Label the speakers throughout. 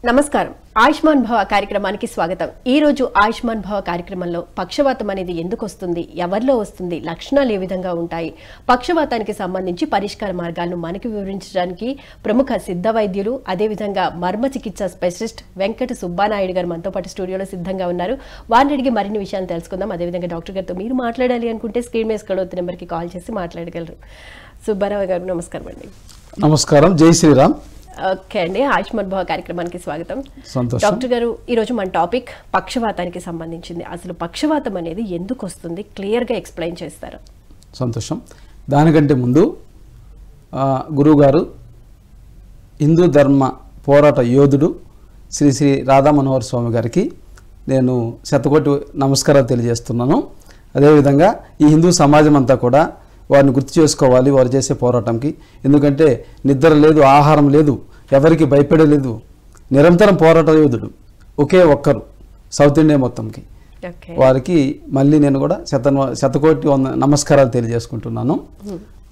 Speaker 1: నమస్కారం ఆయుష్మాన్ భవ కార్యక్రమానికి స్వాగతం. ఈ రోజు ఆయుష్మాన్ భవ కార్యక్రమంలో పక్షవాతం అనేది ఎందుకు వస్తుంది, ఎవరిలో వస్తుంది, లక్షణాలు ఏ విధంగా ఉంటాయి, పక్షవాతానికి సంబంధించి పరిష్కార మార్గాలను మనకి వివరించడానికి ప్రముఖ సిద్ధ వైద్యులు అదేవిధంగా మర్మ చికిత్స స్పెషలిస్ట్ వెంకట సుబ్బానాయుడు గారు మనతో పాటు స్టూడియోలో సిద్ధంగా ఉన్నారు. వారిని అడిగి మరిన్ని విషయాలు తెలుసుకుందాం. అదేవిధంగా డాక్టర్ గారితో మీరు మాట్లాడాలి అనుకుంటే స్క్రీన్ మీద స్క్రోల్ అవుతున్న నెంబర్కి కాల్ చేసి మాట్లాడగలరు. సుబ్బారావు గారు నమస్కారం అండి.
Speaker 2: నమస్కారం, జై శ్రీరామ్.
Speaker 1: ఓకే అండి, ఆయుష్మాన్ భవ కార్యక్రమానికి స్వాగతం.
Speaker 2: సంతోషం.
Speaker 1: డాక్టర్ గారు, ఈరోజు మన టాపిక్ పక్షవాతానికి సంబంధించింది. అసలు పక్షవాతం అనేది ఎందుకు వస్తుంది క్లియర్గా ఎక్స్ప్లెయిన్ చేస్తారా?
Speaker 2: సంతోషం. దానికంటే ముందు గురువుగారు హిందూ ధర్మ పోరాట యోధుడు శ్రీ శ్రీ రాధా మనోహర్ స్వామి గారికి నేను శతకోటి నమస్కారాలు తెలియజేస్తున్నాను. అదేవిధంగా ఈ హిందూ సమాజం అంతా కూడా వారిని గుర్తు చేసుకోవాలి, వారు చేసే పోరాటంకి. ఎందుకంటే నిద్ర లేదు, ఆహారం లేదు, ఎవరికి భయపడలేదు, నిరంతరం పోరాట యోధుడు ఒకే ఒక్కరు సౌత్ ఇండియా మొత్తంకి. వారికి మళ్ళీ నేను కూడా శతకోటి నమస్కారాలు తెలియజేసుకుంటున్నాను.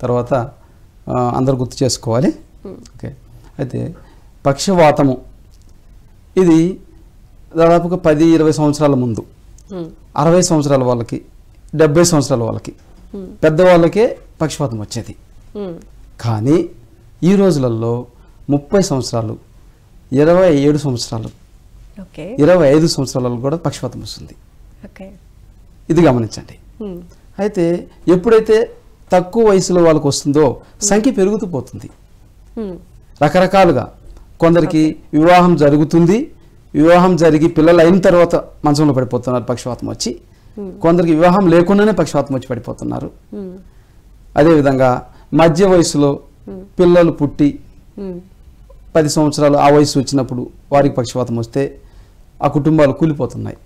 Speaker 2: తర్వాత అందరు గుర్తు చేసుకోవాలి. ఓకే, అయితే పక్షవాతము ఇది దాదాపుగా 10-20 సంవత్సరాల ముందు 60 సంవత్సరాల వాళ్ళకి 70 సంవత్సరాల వాళ్ళకి పెద్దవాళ్ళకే పక్షవాతం వచ్చేది. కానీ ఈ రోజులలో 30 సంవత్సరాలు 27 సంవత్సరాలు 25 సంవత్సరాలలో కూడా పక్షవాతం వస్తుంది. ఇది గమనించండి. అయితే ఎప్పుడైతే తక్కువ వయసులో వాళ్ళకు వస్తుందో సంఖ్య పెరుగుతూ పోతుంది. రకరకాలుగా కొందరికి వివాహం జరుగుతుంది, వివాహం జరిగి పిల్లలు అయిన తర్వాత మంచంలో పడిపోతున్నారు పక్షవాతం వచ్చి. కొందరికి వివాహం లేకుండానే పక్షవాతం వచ్చి పడిపోతున్నారు. అదేవిధంగా మధ్య వయసులో పిల్లలు పుట్టి 10 సంవత్సరాలు ఆ వయసు వచ్చినప్పుడు వారికి పక్షవాతం వస్తే ఆ కుటుంబాలు కూలిపోతున్నాయి.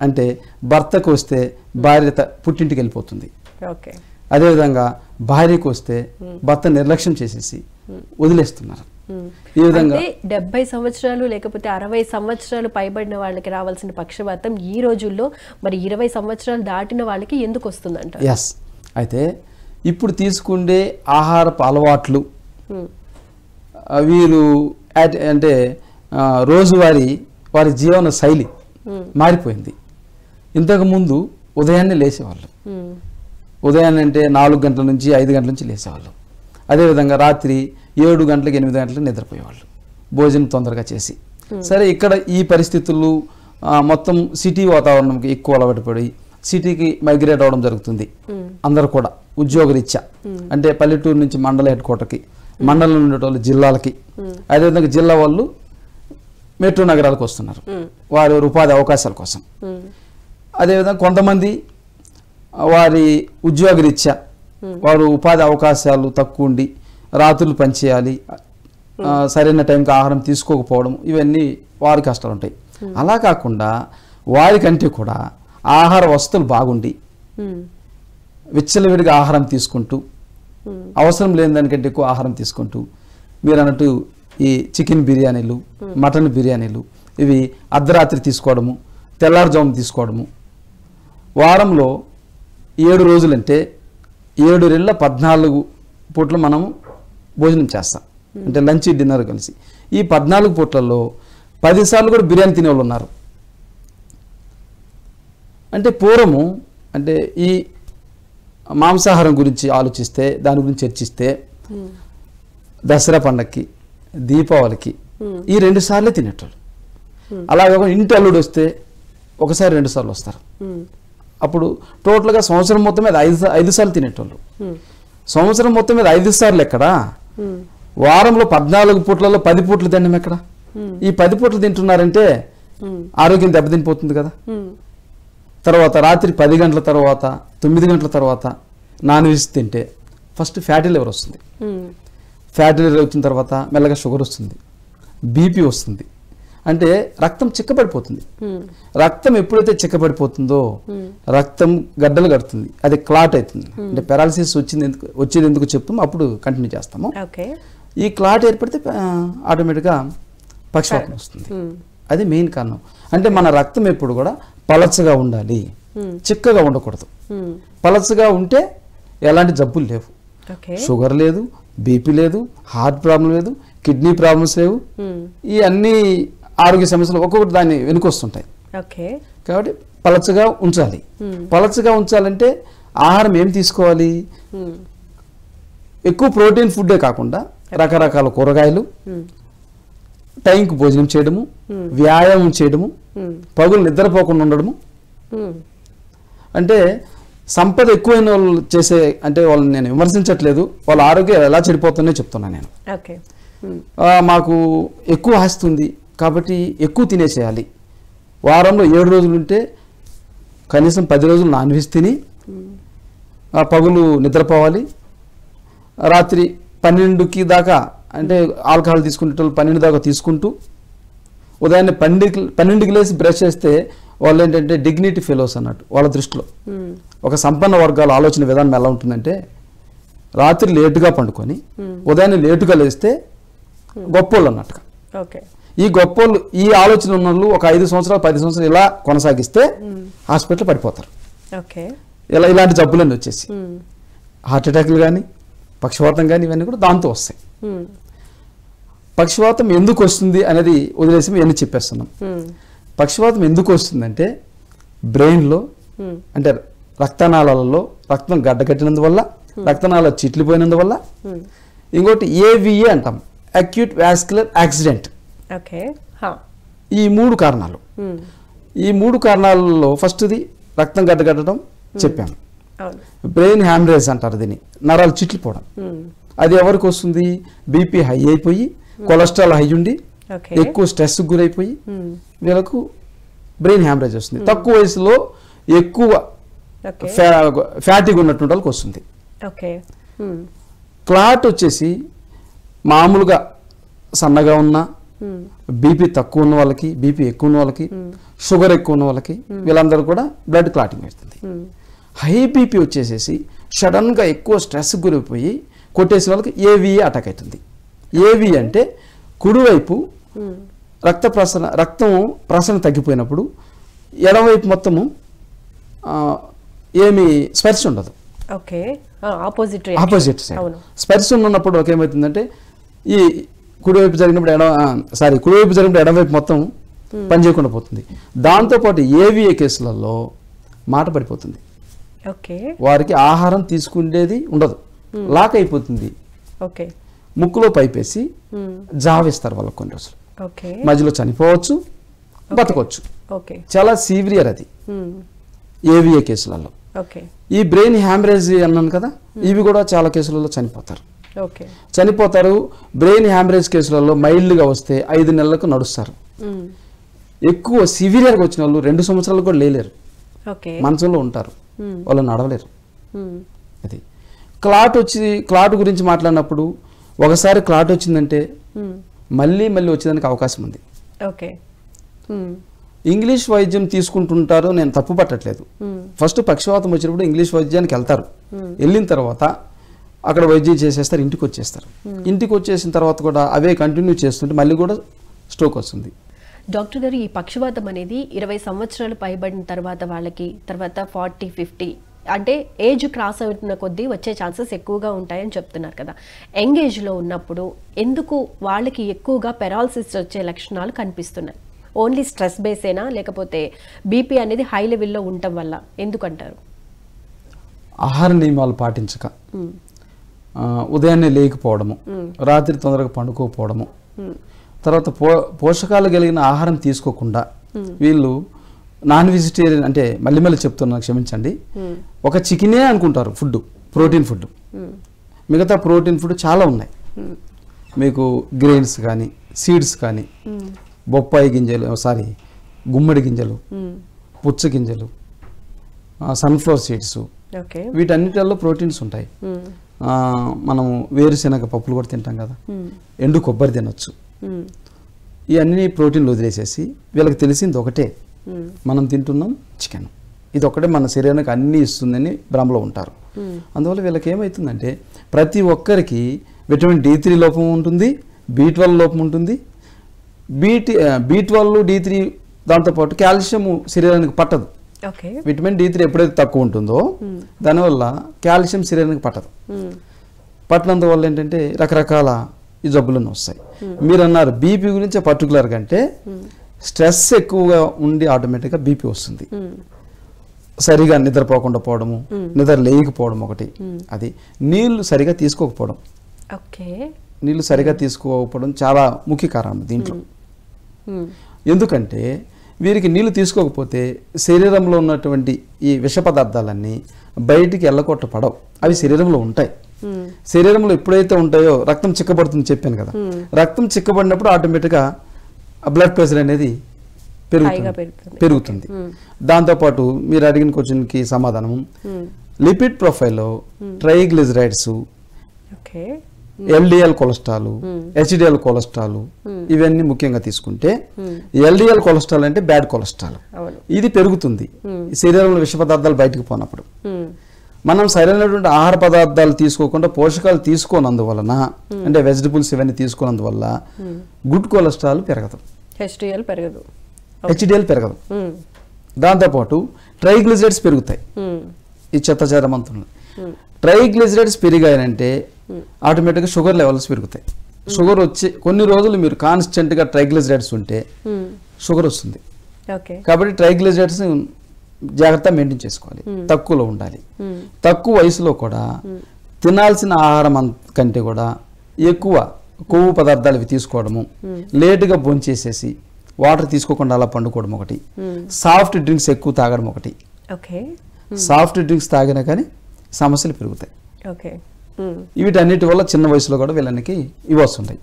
Speaker 2: అంటే భర్తకు వస్తే భార్య పుట్టింటికి వెళ్ళిపోతుంది. అదేవిధంగా భార్యకు వస్తే భర్త నిర్లక్ష్యం చేసేసి వదిలేస్తున్నారు. ఈ విధంగా
Speaker 1: 70 సంవత్సరాలు లేకపోతే 60 సంవత్సరాలు పైబడిన వాళ్ళకి రావాల్సిన పక్షవాతం ఈ రోజుల్లో మరి 20 సంవత్సరాలు దాటిన వాళ్ళకి ఎందుకు వస్తుందంట?
Speaker 2: ఎస్, అయితే ఇప్పుడు తీసుకుండే ఆహారపు అలవాట్లు వీరు అంటే వారి జీవన శైలి మారిపోయింది. ఇంతకుముందు ఉదయాన్నే లేచేవాళ్ళు. ఉదయాన్నే అంటే 4 గంటల నుంచి 5 గంటల నుంచి లేచేవాళ్ళు. అదేవిధంగా రాత్రి 7 గంటలకు 8 గంటలకు నిద్రపోయేవాళ్ళు, భోజనం తొందరగా చేసి. సరే, ఇక్కడ ఈ పరిస్థితులు మొత్తం సిటీ వాతావరణంకి ఎక్కువ అలవాటు పడి సిటీకి మైగ్రేట్ అవ్వడం జరుగుతుంది. అందరూ కూడా ఉద్యోగరీత్యా, అంటే పల్లెటూరు నుంచి మండల హెడ్ క్వార్టర్కి, మండలం ఉండేటోళ్ళు జిల్లాలకి, అదేవిధంగా జిల్లా వాళ్ళు మెట్రో నగరాలకు వస్తున్నారు వారి ఉపాధి అవకాశాల కోసం. అదేవిధంగా కొంతమంది వారి ఉద్యోగరీత్యా వారు ఉపాధి అవకాశాలు తక్కువ ఉండి రాత్రులు పనిచేయాలి, సరైన టైంకి ఆహారం తీసుకోకపోవడం, ఇవన్నీ వారి కష్టాలు ఉంటాయి. అలా కాకుండా వారికంటే కూడా ఆహార వస్తువులు బాగుండి విచ్చలవిడిగా ఆహారం తీసుకుంటూ, అవసరం లేని దానికంటే ఎక్కువ ఆహారం తీసుకుంటూ, మీరు అన్నట్టు ఈ చికెన్ బిర్యానీలు, మటన్ బిర్యానీలు ఇవి అర్ధరాత్రి తీసుకోవడము, తెల్లారుజామున తీసుకోవడము, వారంలో 7 రోజులంటే 7 14 పూట్లు మనము భోజనం చేస్తాం, అంటే లంచ్ డిన్నర్ కలిసి. ఈ 14 పూట్లలో 10 సార్లు కూడా బిర్యానీ తినేవాళ్ళు ఉన్నారు. అంటే పూర్వము, అంటే ఈ మాంసాహారం గురించి ఆలోచిస్తే, దాని గురించి చర్చిస్తే దసరా పండగకి, దీపావళికి ఈ 2 సార్లే తినేటోళ్ళు. అలాగే ఇంటి అల్లుడు వస్తే ఒకసారి 2 సార్లు వస్తారు. అప్పుడు టోటల్గా సంవత్సరం మొత్తం మీద 5 సార్లు తినేటోళ్ళు. సంవత్సరం మొత్తం మీద 5 సార్లు ఎక్కడా, వారంలో 14 పూట్లలో 10 పూట్లు తినడం ఎక్కడ? ఈ 10 పూట్లు తింటున్నారంటే ఆరోగ్యం దెబ్బతినిపోతుంది కదా. తర్వాత రాత్రి 10 గంటల తర్వాత 9 గంటల తర్వాత నాన్ వెజ్ తింటే ఫస్ట్ ఫ్యాటీ లివర్ వస్తుంది. ఫ్యాటీ లివర్ వచ్చిన తర్వాత మెల్లగా షుగర్ వస్తుంది, బీపీ వస్తుంది. అంటే రక్తం చిక్కబడిపోతుంది. రక్తం ఎప్పుడైతే చిక్కబడిపోతుందో రక్తం గడ్డలు కడుతుంది, అది క్లాట్ అవుతుంది. అంటే పెరాలసిస్ వచ్చేది ఎందుకు చెప్తాము, అప్పుడు కంటిన్యూ చేస్తాము. ఈ క్లాట్ ఏర్పడితే ఆటోమేటిక్గా పక్షవాతం వస్తుంది. అది మెయిన్ కారణం. అంటే మన రక్తం ఎప్పుడు కూడా పలచగా ఉండాలి, చిక్కగా ఉండకూడదు. పలచగా ఉంటే ఎలాంటి జబ్బులు లేవు, షుగర్ లేదు, బీపీ లేదు, హార్ట్ ప్రాబ్లం లేదు, కిడ్నీ ప్రాబ్లమ్స్ లేవు. ఈ అన్ని ఆరోగ్య సమస్యలు ఒక్కొక్కటి దాన్ని వెనుకొస్తుంటాయి.
Speaker 1: ఓకే.
Speaker 2: కాబట్టి పలచగా ఉంచాలి. పలచగా ఉంచాలంటే ఆహారం ఏం తీసుకోవాలి? ఎక్కువ ప్రోటీన్ ఫుడ్డే కాకుండా రకరకాల కూరగాయలు, టైంకి భోజనం చేయడము, వ్యాయామం చేయడము, పగులు నిద్రపోకుండా ఉండడము. అంటే సంపద ఎక్కువైన వాళ్ళు చేసే, అంటే వాళ్ళని నేను విమర్శించట్లేదు, వాళ్ళ ఆరోగ్యం ఎలా చెడిపోతుందో చెప్తున్నాను నేను.
Speaker 1: ఓకే.
Speaker 2: మాకు ఎక్కువ ఆస్తి ఉంది కాబట్టి ఎక్కువ తినేసేయాలి, వారంలో 7 రోజులు ఉంటే కనీసం 10 రోజులు నాన్ వెజ్ తిని పగులు నిద్రపోవాలి, రాత్రి 12కి దాకా అంటే ఆల్కహాల్ తీసుకునేటోళ్ళు 12 దాకా తీసుకుంటూ ఉదయాన్నే 12కి లేసి బ్రష్ చేస్తే వాళ్ళు ఏంటంటే డిగ్నిటీ ఫెలోస్ అన్నట్టు వాళ్ళ దృష్టిలో. ఒక సంపన్న వర్గాల ఆలోచన విధానం ఎలా ఉంటుందంటే రాత్రి లేటుగా పండుకొని ఉదయాన్నే లేటుగా లేస్తే గొప్పోళ్ళు అన్నట్టుగా. ఈ గొప్పోళ్ళు, ఈ ఆలోచన ఉన్న వాళ్ళు ఒక 5 సంవత్సరాలు 10 సంవత్సరాలు ఇలా కొనసాగిస్తే హాస్పిటల్ పడిపోతారు. ఇలాంటి జబ్బులన్నీ వచ్చేసి హార్ట్ అటాక్లు కానీ పక్షవాతం కానీ ఇవన్నీ కూడా దాంతో వస్తాయి. పక్షవాతం ఎందుకు వస్తుంది అనేది వదిలేసి ఇవన్నీ చెప్పేస్తున్నాం. పక్షవాతం ఎందుకు వస్తుందంటే బ్రెయిన్లో అంటే రక్తనాళాలలో రక్తం గడ్డకట్టినందువల్ల, రక్తనాళాలు చిట్లిపోయినందువల్ల, ఇంకోటి ఏవిఏ అంటాం, అక్యూట్ వాస్కులర్ యాక్సిడెంట్. ఈ 3 కారణాలు. ఈ 3 కారణాలలో ఫస్ట్ది రక్తం గడ్డకట్టడం చెప్పాము. బ్రెయిన్ హ్యామరేజ్ అంటారు దీన్ని, నరాలు చిట్లిపోవడం. అది ఎవరికి వస్తుంది? బీపీ హై అయిపోయి, కొలెస్ట్రాల్ హై ఉండి, ఎక్కువ స్ట్రెస్కి గురైపోయి వీళ్ళకు బ్రెయిన్ హ్యామరేజ్ వస్తుంది. తక్కువ వయసులో ఎక్కువ ఫ్యాటీగా ఉన్నటువంటి వాళ్ళకి వస్తుంది. క్లాట్ వచ్చేసి మామూలుగా సన్నగా ఉన్న, బీపీ తక్కువ ఉన్న వాళ్ళకి, బీపీ ఎక్కువ ఉన్న వాళ్ళకి, షుగర్ ఎక్కువ ఉన్న వాళ్ళకి వీళ్ళందరూ కూడా బ్లడ్ క్లాటింగ్ అవుతుంది. హై బీపీ వచ్చేసేసి సడన్గా ఎక్కువ స్ట్రెస్కి గురైపోయి కొట్టేసే వాళ్ళకి ఏవిఏ అటాక్ అవుతుంది. ఏవి అంటే కుడివైపు రక్తం ప్రసరణ తగ్గిపోయినప్పుడు ఎడమవైపు మొత్తము ఏమి స్పర్శ ఉండదు. ఆపోజిట్ సైడ్ స్పర్శ ఉన్నప్పుడు ఏమవుతుందంటే ఈ కుడివైపు జరిగినప్పుడు ఎడమవైపు మొత్తం పనిచేయకుండా పోతుంది. దాంతోపాటు ఏవిఏ కేసులలో మాట పడిపోతుంది. వారికి ఆహారం తీసుకునేది ఉండదు, లాక్ అయిపోతుంది. ముక్కులో పైపేసి జావేస్తారు వాళ్ళకి కొన్ని రోజులు, మధ్యలో చనిపోవచ్చు, బతకొచ్చు. చాలా సీవియర్ అది ఏవిఏ కేసులలో. ఈ బ్రెయిన్ హ్యామరేజ్ అన్నాను కదా, ఇవి కూడా చాలా కేసులలో చనిపోతారు. బ్రెయిన్ హ్యామరేజ్ కేసులలో మైల్డ్గా వస్తే 5 నెలలకు నడుస్తారు. ఎక్కువ సివియర్గా వచ్చిన వాళ్ళు 2 సంవత్సరాలు కూడా లేలేరు, మంచంలో ఉంటారు, వాళ్ళు నడవలేరు. అది క్లాట్ గురించి మాట్లాడినప్పుడు ఒకసారి క్లాట్ వచ్చిందంటే మళ్ళీ వచ్చేదానికి అవకాశం ఉంది. ఇంగ్లీష్ వైద్యం తీసుకుంటుంటారు, నేను తప్పు పట్టట్లేదు. ఫస్ట్ పక్షవాతం వచ్చినప్పుడు ఇంగ్లీష్ వైద్యానికి వెళ్తారు, వెళ్ళిన తర్వాత అక్కడ వైద్యం చేసేస్తారు, ఇంటికి వచ్చేస్తారు. ఇంటికి వచ్చేసిన తర్వాత కూడా అవే కంటిన్యూ చేస్తుంటే మళ్ళీ కూడా స్ట్రోక్ వస్తుంది.
Speaker 1: డాక్టర్ గారు, ఈ పక్షవాతం అనేది 20 సంవత్సరాలు పైబడిన తర్వాత వాళ్ళకి, తర్వాత 40-50 అంటే ఏజ్ క్రాస్ అవుతున్న కొద్దీ వచ్చే ఛాన్సెస్ ఎక్కువగా ఉంటాయని చెప్తున్నారు కదా. యంగ్ ఏజ్లో ఉన్నప్పుడు ఎందుకు వాళ్ళకి ఎక్కువగా పెరాలసిస్ వచ్చే లక్షణాలు కనిపిస్తున్నాయి? ఓన్లీ స్ట్రెస్ బేసేనా, లేకపోతే బీపీ అనేది హై లెవెల్లో ఉండటం వల్ల ఎందుకంటారు?
Speaker 2: ఆహార నియమాలు పాటించక, ఉదయాన్నే లేకపోవడము, రాత్రి తొందరగా పండుకోకపోవడము, తర్వాత పోషకాలు కలిగిన ఆహారం తీసుకోకుండా వీళ్ళు నాన్ వెజిటేరియన్, అంటే మళ్ళీ చెప్తున్నా క్షమించండి, ఒక చికెనే అనుకుంటారు ఫుడ్, ప్రోటీన్ ఫుడ్. మిగతా ప్రోటీన్ ఫుడ్ చాలా ఉన్నాయి. మీకు గ్రెయిన్స్ కానీ, సీడ్స్ కానీ, బొప్పాయి గింజలు, గుమ్మడి గింజలు, పుచ్చ గింజలు, సన్ఫ్లవర్ సీడ్స్, వీటన్నిటిలో ప్రోటీన్స్ ఉంటాయి. మనము వేరుశెనగ పప్పులు కూడా తింటాం కదా, ఎండు కొబ్బరి తినొచ్చు. ఈ అన్ని ప్రోటీన్లు వదిలేసేసి వీళ్ళకి తెలిసింది ఒకటే, మనం తింటున్నాం చికెన్, ఇది ఒకటే మన శరీరానికి అన్ని ఇస్తుందని భ్రమలో ఉంటారు. అందువల్ల వీళ్ళకి ఏమవుతుందంటే ప్రతి ఒక్కరికి విటమిన్ D3 లోపం ఉంటుంది, B12 లోపం ఉంటుంది. B12, D3 దాంతోపాటు కాల్షియం శరీరానికి పట్టదు. విటమిన్ D3 ఎప్పుడైతే తక్కువ ఉంటుందో దానివల్ల కాల్షియం శరీరానికి పట్టదు. పట్టనందువల్ల ఏంటంటే రకరకాల ఈ జబ్బులను వస్తాయి. మీరు అన్నారు బీపీ గురించి పర్టికులర్గా అంటే స్ట్రెస్ ఎక్కువగా ఉండి ఆటోమేటిక్గా బీపీ వస్తుంది. సరిగా నిద్రపోకుండా పోవడము, నిద్ర లేకపోవడం ఒకటి, అది నీళ్లు సరిగా తీసుకోకపోవడం. నీళ్లు సరిగా తీసుకోకపోవడం చాలా ముఖ్య కారణం దీంట్లో. ఎందుకంటే వీరికి నీళ్లు తీసుకోకపోతే శరీరంలో ఉన్నటువంటి ఈ విష పదార్థాలన్నీ బయటికి ఎల్లకొట్టపడవు, అవి శరీరంలో ఉంటాయి. శరీరంలో ఎప్పుడైతే ఉంటాయో రక్తం చిక్కబడుతుంది చెప్పాను కదా, రక్తం చిక్కబడినప్పుడు ఆటోమేటిక్గా బ్లడ్ ప్రెషర్ అనేది పెరుగుతుంది. దాంతోపాటు మీరు అడిగిన క్వశ్చన్కి సమాధానం, లిపిడ్ ప్రొఫైల్లో triglycerides, LDL cholesterol, HDL cholesterol ఇవన్నీ ముఖ్యంగా తీసుకుంటే, ఎల్డిఎల్ కొలెస్ట్రాల్ అంటే బ్యాడ్ కొలెస్ట్రాల్, ఇది పెరుగుతుంది శరీరంలో విష పదార్థాలు బయటకు పోయినప్పుడు. మనం సరైనటువంటి ఆహార పదార్థాలు తీసుకోకుండా పోషకాలు తీసుకోనందువలన, అంటే వెజిటబుల్స్ ఇవన్నీ తీసుకోనందువల్ల గుడ్ కొలెస్ట్రాల్ పెరగదు, హెచ్డిఎల్ పెరగదు. దాంతోపాటు ట్రైగ్లిజరైడ్స్ పెరుగుతాయి. ఈ చెత్తచేరమంతులు ట్రైగ్లిజరైడ్స్ పెరిగాయంటే ఆటోమేటిక్గా షుగర్ లెవెల్స్ పెరుగుతాయి. షుగర్ వచ్చి కొన్ని రోజులు మీరు కాన్స్టెంట్గా ట్రైగ్లిజరైడ్స్ ఉంటే షుగర్ వస్తుంది. కాబట్టి ట్రైగ్లిజరైడ్స్ జాగ్రత్త మెయింటైన్ చేసుకోవాలి, తక్కువలో ఉండాలి. తక్కువ వయసులో కూడా తినాల్సిన ఆహారం కంటే కూడా ఎక్కువ కొవ్వు పదార్థాలు ఇవి తీసుకోవడము, లేటుగా భోంచేసేసి వాటర్ తీసుకోకుండా అలా పండుకోవడం ఒకటి, సాఫ్ట్ డ్రింక్స్ ఎక్కువ తాగడం ఒకటి. సాఫ్ట్ డ్రింక్స్ తాగినా కానీ సమస్యలు పెరుగుతాయి. వీటన్నిటి వల్ల చిన్న వయసులో కూడా వీళ్ళకి ఇవి వస్తున్నాయి,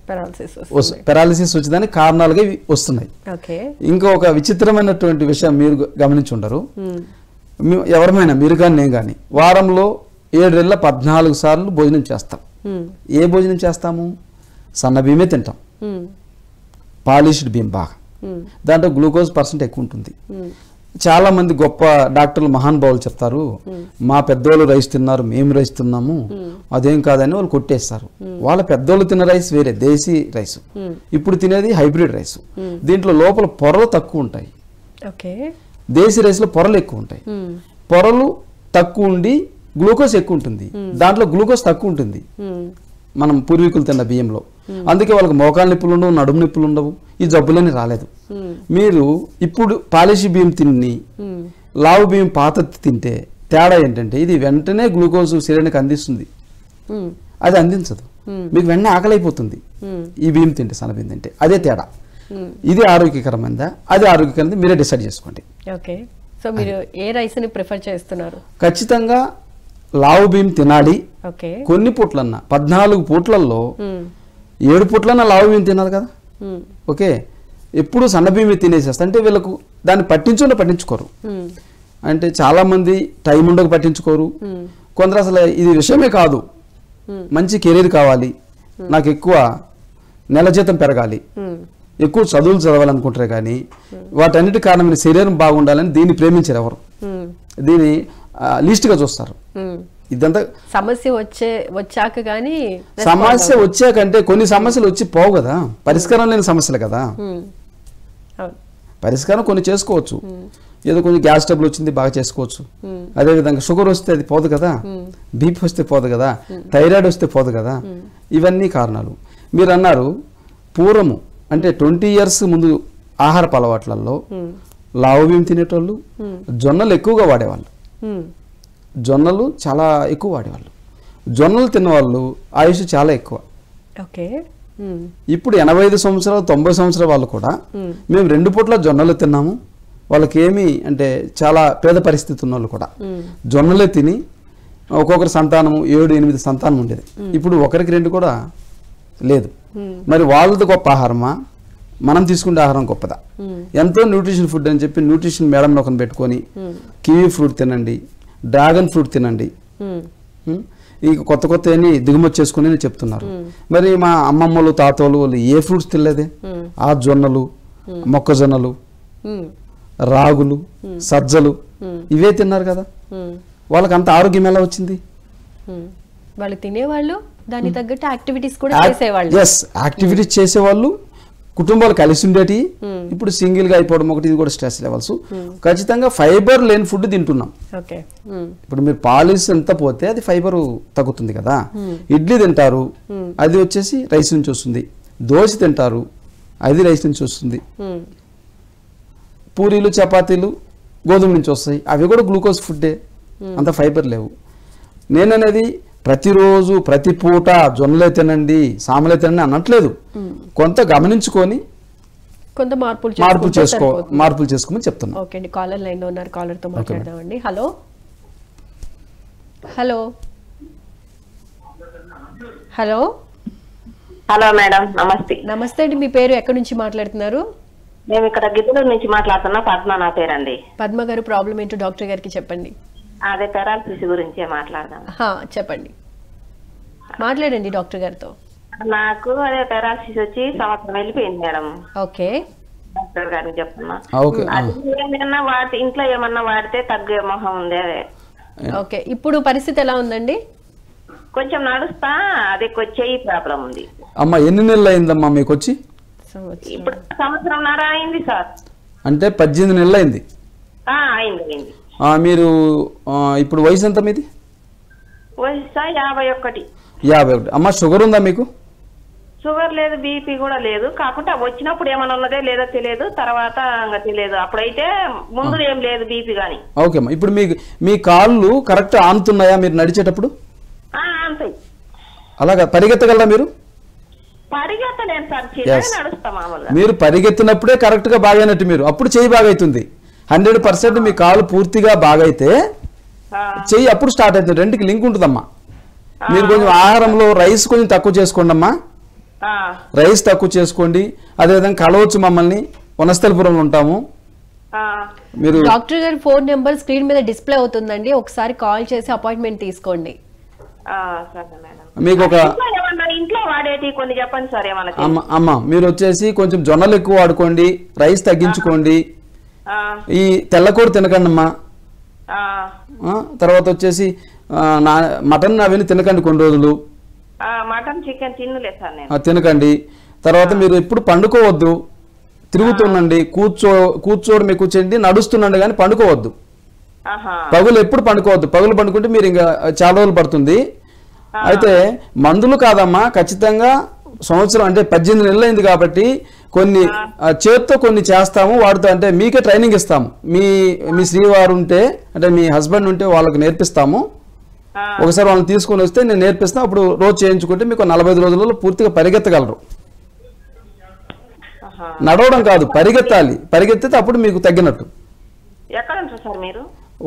Speaker 2: పెరాలిసిస్ వచ్చేదానికి కారణాలుగా ఇవి వస్తున్నాయి. ఇంకా ఒక విచిత్రమైనటువంటి విషయం మీరు గమనించి ఉండరు, ఎవరమైనా మీరు కానీ నేను కానీ వారంలో 7-14 సార్లు భోజనం చేస్తాం. ఏ భోజనం చేస్తాము? సన్న బియ్యమే తింటాం, పాలిష్డ్ బియ్యం బాగా, దాంట్లో గ్లూకోజ్ % ఎక్కువ ఉంటుంది. చాలా మంది గొప్ప డాక్టర్లు మహానుభావులు చెప్తారు, మా పెద్దోళ్ళు రైస్ తిన్నారు, మేము రైస్ తిన్నాము, అదేం కాదని వాళ్ళు కొట్టేస్తారు. వాళ్ళ పెద్దోళ్ళు తిన్న రైస్ వేరే, దేశీ రైస్. ఇప్పుడు తినేది హైబ్రిడ్ రైస్. దీంట్లో లోపల పొరలు తక్కువ ఉంటాయి, దేశీ రైస్ లో పొరలు ఎక్కువ ఉంటాయి. పొరలు తక్కువ ఉండి గ్లూకోజ్ ఎక్కువ ఉంటుంది, దాంట్లో గ్లూకోజ్ తక్కువ ఉంటుంది మనం పూర్వీకులు తిన్న బియ్యంలో. అందుకే వాళ్ళకి మోకాళ్ళ నొప్పులు ఉండవు, నడుము నొప్పులు ఉండవు, ఈ జబ్బులని రాలేదు. మీరు ఇప్పుడు పాలిష్ బియ్యం తిని లావు బియ్యం పాత తింటే తేడా ఏంటంటే, ఇది వెంటనే గ్లూకోజ్ శరీరానికి అందిస్తుంది, అది అందించదు. మీకు వెంటనే ఆకలి అయిపోతుంది ఈ బియ్యం తింటే, సన్న బియ్యం తింటే. అదే తేడా. ఇది ఆరోగ్యకరమైందా, అది ఆరోగ్యకరమైంది మీరే డిసైడ్ చేసుకోండి.
Speaker 1: సో మీరు ఏ రైస్ ని ప్రిఫర్ చేస్తున్నారు?
Speaker 2: ఖచ్చితంగా లావు బియ్యం తినాలి. కొన్ని పూట్లన్నా 14 పూట్లలో 7 పూట్లన్నా లావు బియ్యం తినాలి కదా. ఓకే, ఎప్పుడు సన్న బియ్యం తినేసేస్తా అంటే వీళ్ళకు దాన్ని పట్టించుకోరు. అంటే చాలా మంది టైం ఉండక పట్టించుకోరు. కొందరు అసలు ఇది విషయమే కాదు, మంచి కెరీర్ కావాలి, నాకు ఎక్కువ నెల జీతం పెరగాలి, ఎక్కువ చదువులు చదవాలనుకుంటారు. కానీ వాటన్నిటి కారణమైన శరీరం బాగుండాలని దీన్ని ప్రేమించారు ఎవరు, దీన్ని లీస్ట్ గా చూస్తారు. ఇదంతా
Speaker 1: సమస్య వచ్చాక కానీ,
Speaker 2: సమస్య వచ్చాకంటే కొన్ని సమస్యలు వచ్చి పోవు కదా, పరిష్కారం లేని సమస్యలు కదా. పరిష్కారం కొన్ని చేసుకోవచ్చు, ఏదో కొంచెం గ్యాస్ ట్రబుల్ వచ్చింది బాగా చేసుకోవచ్చు. అదేవిధంగా షుగర్ వస్తే అది పోదు కదా, బీపీ వస్తే పోదు కదా, థైరాయిడ్ వస్తే పోదు కదా. ఇవన్నీ కారణాలు. మీరు అన్నారు పూర్వము అంటే 20 years ముందు ఆహారపు అలవాట్లలో లావు బియ్యం తినేటోళ్ళు, జొన్నలు ఎక్కువగా వాడేవాళ్ళు, జొన్నలు చాలా ఎక్కువ వాడేవాళ్ళు. జొన్నలు తిన్నవాళ్ళు ఆయుష్ చాలా ఎక్కువ. ఇప్పుడు 85 సంవత్సరాలు 90 సంవత్సరాల వాళ్ళు కూడా మేము 2 పూట్ల జొన్నలు తిన్నాము, వాళ్ళకి ఏమి అంటే చాలా పేద పరిస్థితి ఉన్న వాళ్ళు కూడా జొన్నలే తిని ఒక్కొక్కరి సంతానము 7-8 సంతానం ఉండేది. ఇప్పుడు 1-2 కూడా లేదు. మరి వాళ్ళది గొప్ప ఆహారమా, మనం తీసుకునే ఆహారం గొప్పదా? ఎంతో న్యూట్రిషన్ ఫుడ్ అని చెప్పి న్యూట్రిషన్ మేడం ఒకరిని పెట్టుకొని కివీ ఫ్రూట్ తినండి, డ్రాగన్ ఫ్రూట్ తినండి, ఇంక కొత్త అన్ని దిగుమతి చేసుకుని చెప్తున్నారు. మరి మా అమ్మమ్మలు తాతోళ్ళు వాళ్ళు ఏ ఫ్రూట్స్ తినలేదే? ఆ జొన్నలు, మొక్కజొన్నలు, రాగులు, సజ్జలు ఇవే తిన్నారు కదా. వాళ్ళకి అంత ఆరోగ్యం ఎలా వచ్చింది?
Speaker 1: వాళ్ళు తినేవాళ్ళు, దాని తగ్గట్టు యాక్టివిటీస్ కూడా చేసేవాళ్ళు.
Speaker 2: ఎస్, యాక్టివిటీస్ చేసేవాళ్ళు, కుటుంబాలు కలిసి ఉండేటి. ఇప్పుడు సింగిల్ గా అయిపోవడం ఒకటి, ఇది కూడా స్ట్రెస్ లెవెల్స్. ఖచ్చితంగా ఫైబర్ లేని ఫుడ్ తింటున్నాం. ఇప్పుడు మీరు పాలిస్ ఎంత పోతే అది ఫైబర్ తగ్గుతుంది కదా. ఇడ్లీ తింటారు, అది వచ్చేసి రైస్ నుంచి వస్తుంది. దోశ తింటారు, అది రైస్ నుంచి వస్తుంది. పూరీలు చపాతీలు గోధుమ నుంచి వస్తాయి, అవి కూడా గ్లూకోజ్ ఫుడ్డే, అంత ఫైబర్ లేవు. నేననేది ప్రతిరోజు ప్రతి పూట జొన్నలే తినండి సామలే తినండి అనట్లేదు. కొంత గమనించుకొని
Speaker 1: కొంత
Speaker 2: మార్పులు చేసుకోమని చెప్తున్నాను.
Speaker 1: ఓకే అండి, కాలర్ లైన్ లో ఉన్నారు, కాలర్ తో మాట్లాడదామండి. Hello hello hello
Speaker 3: hello madam, నమస్తే.
Speaker 1: నమస్తే అండి, మీ పేరు ఎక్కడి నుంచి మాట్లాడుతున్నారు?
Speaker 3: మేము ఇక్కడ గిద్దలూరు నుంచి మాట్లాడుతున్నా. పద్మ నా పేరండి.
Speaker 1: పద్మ గారు, ప్రాబ్లం ఏంటో డాక్టర్ గారికి చెప్పండి.
Speaker 3: అదే పెరాలసిస్ గురించే మాట్లాడదాం.
Speaker 1: చెప్పండి, మాట్లాడండి డాక్టర్ గారితో.
Speaker 3: నాకు అదే పెరాలసిస్ వచ్చి సంవత్సరం వెళ్ళిపోయింది మేడం.
Speaker 1: ఓకే,
Speaker 3: డాక్టర్ గారికి చెప్తున్నా. ఇంట్లో ఏమన్నా వాడితే తగ్గే మొహం ఉంది. అదే
Speaker 1: ఓకే, ఇప్పుడు పరిస్థితి ఎలా ఉందండి?
Speaker 3: కొంచెం నడుస్తా, అదే చెయ్యి ప్రాబ్లం ఉంది.
Speaker 2: అమ్మా ఎన్ని నెలలు అయిందమ్మా మీకు వచ్చి?
Speaker 3: ఇప్పుడు సంవత్సరంన్నర అయింది సార్.
Speaker 2: అంటే 18 నెలలు అయింది.
Speaker 3: అయింది.
Speaker 2: మీరు ఇప్పుడు వయసు ఎంత మీది?
Speaker 3: వయసు 51.
Speaker 2: 51. అమ్మా షుగర్ ఉందా మీకు?
Speaker 3: షుగర్ లేదు, బీపీ కూడా లేదు. కాకుండా వచ్చినప్పుడు ఏమన్నా ఉన్నదే లేదో తెలియదు, తర్వాత ఇంకా తెలియదు. అప్పుడైతే ముందు ఏం లేదు బీపీ గానీ.
Speaker 2: ఓకే అమ్మా, ఇప్పుడు మీ కాళ్ళు కరెక్ట్ ఆనుతున్నాయా మీరు నడిచేటప్పుడు?
Speaker 3: అంతే.
Speaker 2: అలాగా పరిగెత్తగలరా మీరు?
Speaker 3: పరిగెత్తలేను సార్, చిన్నగా నడుస్తా మామూలుగా.
Speaker 2: మీరు పరిగెత్తినప్పుడే కరెక్ట్ గా బాగైనట్టు, మీరు అప్పుడు చెయ్యి బాగైతుంది. 100% మీ కాలు పూర్తిగా బాగైతే చెయ్యి అప్పుడు స్టార్ట్ అవుతుంది. రెండుకి లింక్ ఉంటుందమ్మా. మీరు కొంచెం ఆహారంలో రైస్ కొంచెం తక్కువ చేసుకోండి అమ్మా, రైస్ తక్కువ చేసుకోండి. అదేవిధంగా కలవచ్చు మమ్మల్ని, వనస్థలిపురంలో ఉంటాము.
Speaker 1: మీరు డాక్టర్ గారి ఫోన్ నెంబర్ స్క్రీన్ మీద డిస్ప్లే అవుతుందండి, ఒకసారి కాల్ చేసి అపాయింట్మెంట్ తీసుకోండి.
Speaker 2: మీకు ఒక
Speaker 3: ఇంట్లో వాడేటి కొన్ని చెప్పండి సార్.
Speaker 2: అమ్మా మీరు వచ్చేసి కొంచెం జొన్నలు ఎక్కువ వాడుకోండి, రైస్ తగ్గించుకోండి, ఈ తెల్లకూర తినకండి అమ్మా. తర్వాత వచ్చేసి మటన్ అవన్నీ తినకండి కొన్ని రోజులు.
Speaker 3: మటన్ చికెన్
Speaker 2: తినకండి. తర్వాత మీరు ఎప్పుడు పండుకోవద్దు, తిరుగుతుండండి, కూర్చోవడం కూర్చోండి, నడుస్తుండండి కానీ పండుకోవద్దు. పగులు ఎప్పుడు పండుకోవద్దు. పగులు పండుకుంటే మీరు ఇంకా చాలా రోజులు పడుతుంది. అయితే మందులు కాదమ్మా, ఖచ్చితంగా సంవత్సరం అంటే 18 నెలలు అయింది కాబట్టి కొన్ని చేత్తో కొన్ని చేస్తాము, వాడుతూ అంటే మీకే ట్రైనింగ్ ఇస్తాము. మీ శ్రీవారు ఉంటే అంటే మీ హస్బెండ్ ఉంటే వాళ్ళకి నేర్పిస్తాము. ఒకసారి వాళ్ళని తీసుకొని వస్తే నేను నేర్పిస్తాను. అప్పుడు రోజు చేయించుకుంటే మీకు 45 రోజులలో పూర్తిగా పరిగెత్తగలరు. నడవడం కాదు, పరిగెత్తాలి. పరిగెత్తితే అప్పుడు మీకు తగ్గినట్టు.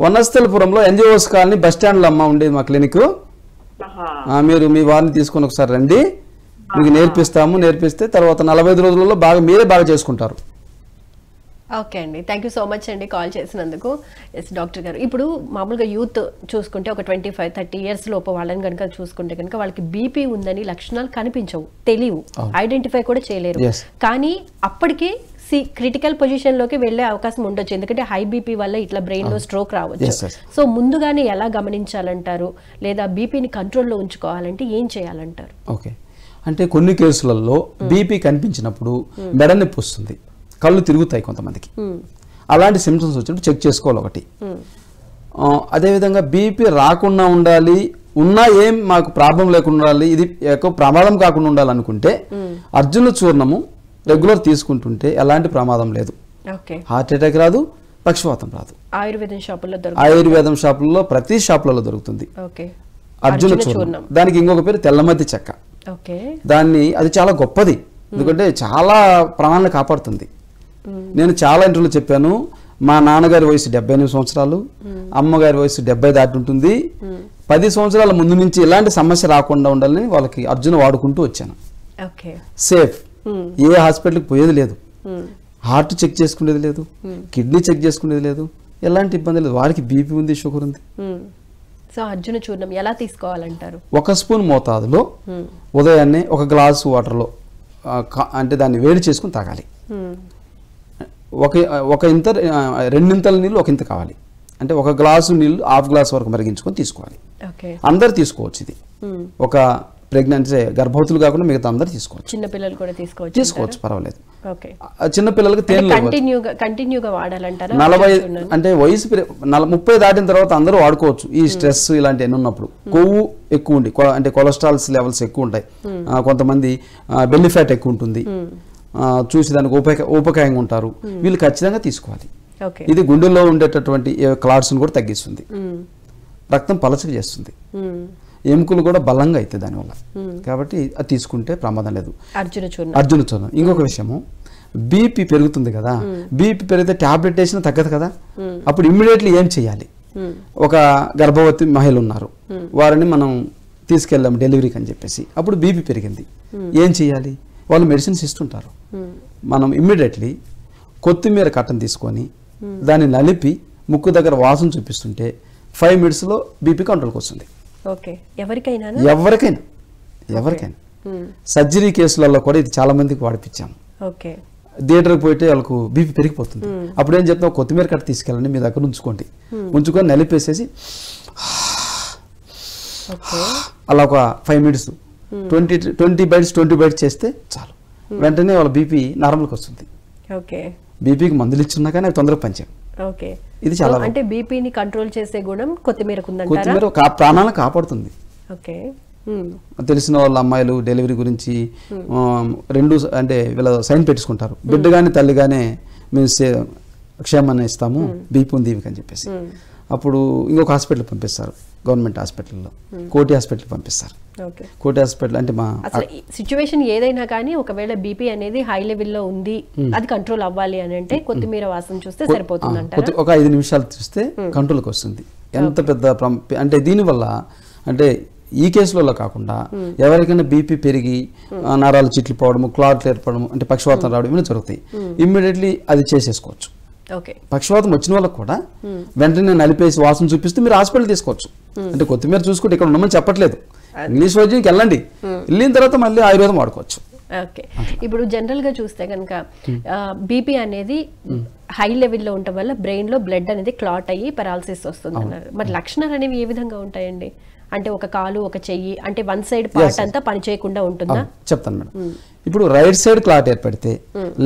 Speaker 2: వనస్థలిపురంలో ఎన్జిఓస్ కాలనీ బస్ స్టాండ్లో అమ్మ ఉండేది మా క్లినిక్. మీరు మీ వారిని తీసుకొని ఒకసారి రండి, మీకు నేర్పిస్తే తర్వాత 45 రోజులలో మీరే బాగా చేసుకుంటారు.
Speaker 1: ఓకే అండి, థ్యాంక్ యూ సో మచ్ అండి కాల్ చేసినందుకు. ఎస్ డాక్టర్ గారు, ఇప్పుడు మామూలుగా యూత్ చూసుకుంటే ఒక 25-30 ఇయర్స్ లోపు వాళ్ళని కనుక చూసుకుంటే కనుక వాళ్ళకి బీపీ ఉందని లక్షణాలు కనిపించవు, తెలియవు, ఐడెంటిఫై కూడా చేయలేరు. కానీ అప్పటికే క్రిటికల్ పొజిషన్ లోకి వెళ్లే అవకాశం ఉండొచ్చు, ఎందుకంటే హై బీపీ వల్ల ఇట్లా బ్రెయిన్ లో స్ట్రోక్ రావచ్చు. సో ముందుగానే ఎలా గమనించాలంటారు, లేదా బీపీని కంట్రోల్లో ఉంచుకోవాలంటే ఏం చేయాలంటారు?
Speaker 2: ఓకే, అంటే కొన్ని కేసులలో బీపీ కనిపించినప్పుడు మెడ నొప్పి వస్తుంది, కళ్ళు తిరుగుతాయి కొంతమందికి. అలాంటి సిమ్టమ్స్ వచ్చినప్పుడు చెక్ చేసుకోవాలి ఒకటి. అదేవిధంగా బీపీ రాకుండా ఉండాలి, ఉన్నా ఏం మాకు ప్రాబ్లం లేకుండా ఉండాలి, ఇది ఎక్కువ ప్రమాదం కాకుండా ఉండాలనుకుంటే అర్జున చూర్ణము రెగ్యులర్ తీసుకుంటుంటే ఎలాంటి ప్రమాదం లేదు. హార్ట్ అటాక్ రాదు, పక్షవాతం రాదు. ఆయుర్వేదం షాపుల్లో ప్రతి షాపులలో దొరుకుతుంది అర్జున చూర్ణం. దానికి ఇంకొక పేరు తెల్లమద్ది చెక్క. అది చాలా గొప్పది, ఎందుకంటే చాలా ప్రాణాలను కాపాడుతుంది. నేను చాలా ఇంటర్వ్యూలో చెప్పాను, మా నాన్నగారి వయసు 78 సంవత్సరాలు, అమ్మగారి వయసు 70 దాటి ఉంటుంది. 10 సంవత్సరాల ముందు నుంచి ఇలాంటి సమస్య రాకుండా ఉండాలని వాళ్ళకి అర్జున వాడుకుంటూ వచ్చాను. సేఫ్, ఏ హాస్పిటల్కి పోయేది లేదు, హార్ట్ చెక్ చేసుకునేది లేదు, కిడ్నీ చెక్ చేసుకునేది లేదు, ఎలాంటి ఇబ్బంది లేదు. వారికి బీపీ ఉంది, షుగర్ ఉంది.
Speaker 1: సో అర్జున చూర్ణం ఎలా తీసుకోవాలంటారు?
Speaker 2: 1 స్పూన్ మోతాదులో ఉదయాన్నే 1 గ్లాసు వాటర్లో అంటే దాన్ని వేడి చేసుకుని తాగాలి. ఒక ఇంత 2 ఇంతల నీళ్ళు 1 ఇంత కావాలి. అంటే 1 గ్లాసు నీళ్ళు 1/2 గ్లాస్ వరకు మరిగించుకొని తీసుకోవాలి. అందరు తీసుకోవచ్చు. ఇది ఒక ప్రెగ్నెన్సీ గర్భవతులు కాకుండా మిగతా అందరు తీసుకోవచ్చు,
Speaker 1: చిన్న పిల్లలు కూడా తీసుకోవచ్చు,
Speaker 2: పర్వాలేదు.
Speaker 1: ఓకే.
Speaker 2: చిన్నపిల్లలకి తేనెలో ఇవ్వచ్చు.
Speaker 1: కంటిన్యూగా వాడాలంటారా?
Speaker 2: 40 అంటే వయసు 30 దాటిన తర్వాత అందరూ వాడుకోవచ్చు. ఈ స్ట్రెస్ ఇలాంటివన్నీ ఉన్నప్పుడు కొవ్వు ఎక్కువ ఉండి అంటే కొలెస్ట్రాల్స్ లెవెల్స్ ఎక్కువ ఉంటాయి, కొంతమంది బెల్లి ఫ్యాట్ ఎక్కువ ఉంటుంది, చూసి దానికి ఉపకాయంగా ఉంటారు, వీళ్ళు ఖచ్చితంగా తీసుకోవాలి. ఇది గుండెల్లో ఉండేటటువంటి క్లాట్స్ని కూడా తగ్గిస్తుంది, రక్తం పలచగా చేస్తుంది, ఎముకలు కూడా బలంగా అవుతాయి దానివల్ల. కాబట్టి అది తీసుకుంటే ప్రమాదం లేదు. అర్జున చూర్ణం. ఇంకొక విషయము, బీపీ పెరుగుతుంది కదా, బీపీ పెరిగితే టాబ్లెట్ వేసినా తగ్గదు కదా, అప్పుడు ఇమ్మీడియట్లీ ఏం చేయాలి? ఒక గర్భవతి మహిళ ఉన్నారు, వారిని మనం తీసుకెళ్ళాము డెలివరీకి అని చెప్పేసి, అప్పుడు బీపీ పెరిగింది, ఏం చేయాలి? వాళ్ళు మెడిసిన్స్ ఇస్తుంటారు. మనం ఇమ్మీడియట్లీ కొత్తిమీర కట్టను తీసుకొని దాన్ని నలిపి ముక్కు దగ్గర వాసన చూపిస్తుంటే 5 minutesలో బీపీ కంట్రోల్కి వస్తుంది. ఎవరికైనా సర్జరీ కేసులలో కూడా ఇది చాలా మందికి వాడిపించాము. థియేటర్కి పోయితే వాళ్ళకు బీపీ పెరిగిపోతుంది, అప్పుడు ఏం చెప్తాం, కొత్తిమీర కట్ట తీసుకెళ్ళండి, మీ దగ్గర ఉంచుకొని నలిపేసేసి అలా ఒక 5 minutes 20 bites చేస్తే చాలు, వెంటనే వాళ్ళ బీపీ నార్మల్కి వస్తుంది. బీపీకి మందులు ఇచ్చున్నా కానీ అవి తొందరగా పనిచేయవు. ఇది చాలా
Speaker 1: అంటే బీపీని కంట్రోల్ చేసే గుణం కొత్తిమీర
Speaker 2: ప్రాణాలను కాపాడుతుంది. తెలిసిన వాళ్ళ అమ్మాయిలు డెలివరీ గురించి 2 అంటే వీళ్ళ సైన్ పెట్టుకుంటారు, బిడ్డ కానీ తల్లి కానీ మేము క్షేమాన్ని ఇస్తాము, బీపీ ఉంది అని చెప్పేసి. అప్పుడు ఇంకొక హాస్పిటల్ పంపిస్తారు, గవర్నమెంట్ హాస్పిటల్లో, కోటి హాస్పిటల్ పంపిస్తారు. కోటి హాస్పిటల్ అంటే మా
Speaker 1: సిచ్యువేషన్ ఏదైనా కానీ ఒకవేళ బీపీ అనేది హై లెవెల్లో ఉంది, అది కంట్రోల్ అవ్వాలి అని అంటే కొత్తిమీర వాసన చూస్తే సరిపోతుంది.
Speaker 2: ఒక 5 నిమిషాలు చూస్తే కంట్రోల్కి వస్తుంది. ఎంత పెద్ద అంటే దీనివల్ల అంటే ఈ కేసులలో కాకుండా ఎవరికైనా బీపీ పెరిగి నరాలు చిట్లిపోవడము, క్లాట్లు ఏర్పడము, అంటే పక్షవాతం రావడం ఇవన్నీ జరుగుతాయి. ఇమ్మీడియట్లీ అది చేసేసుకోవచ్చు. పక్షవాతం వచ్చిన వాళ్ళకి కూడా వెంటనే నలిపేసి వాసన చూపిస్తే మీరు హాస్పిటల్ తీసుకోవచ్చు. అంటే కొత్తిమీర చూసుకుంటే ఇక్కడ ఉండమని చెప్పట్లేదు, ఇంగ్లీష్ వైద్యంకి వెళ్ళండి, వెళ్ళిన తర్వాత మళ్ళీ ఆయుర్వేదం వాడుకోవచ్చు.
Speaker 1: ఓకే. ఇప్పుడు జనరల్ గా చూస్తే కనుక బీపీ అనేది హై లెవెల్లో ఉండటం వల్ల బ్రెయిన్ లో బ్లడ్ అనేది క్లాట్ అయ్యి పెరాలసిస్ వస్తుంది అన్నారు. మరి లక్షణాలు అనేవి ఏ విధంగా ఉంటాయండి? అంటే ఒక కాలు ఒక చెయ్యి అంటే వన్ సైడ్ పార్ట్ అంతా పని చేయకుండా ఉంటుందా?
Speaker 2: చెప్తాను మేడం. ఇప్పుడు రైట్ సైడ్ క్లాట్ ఏర్పడితే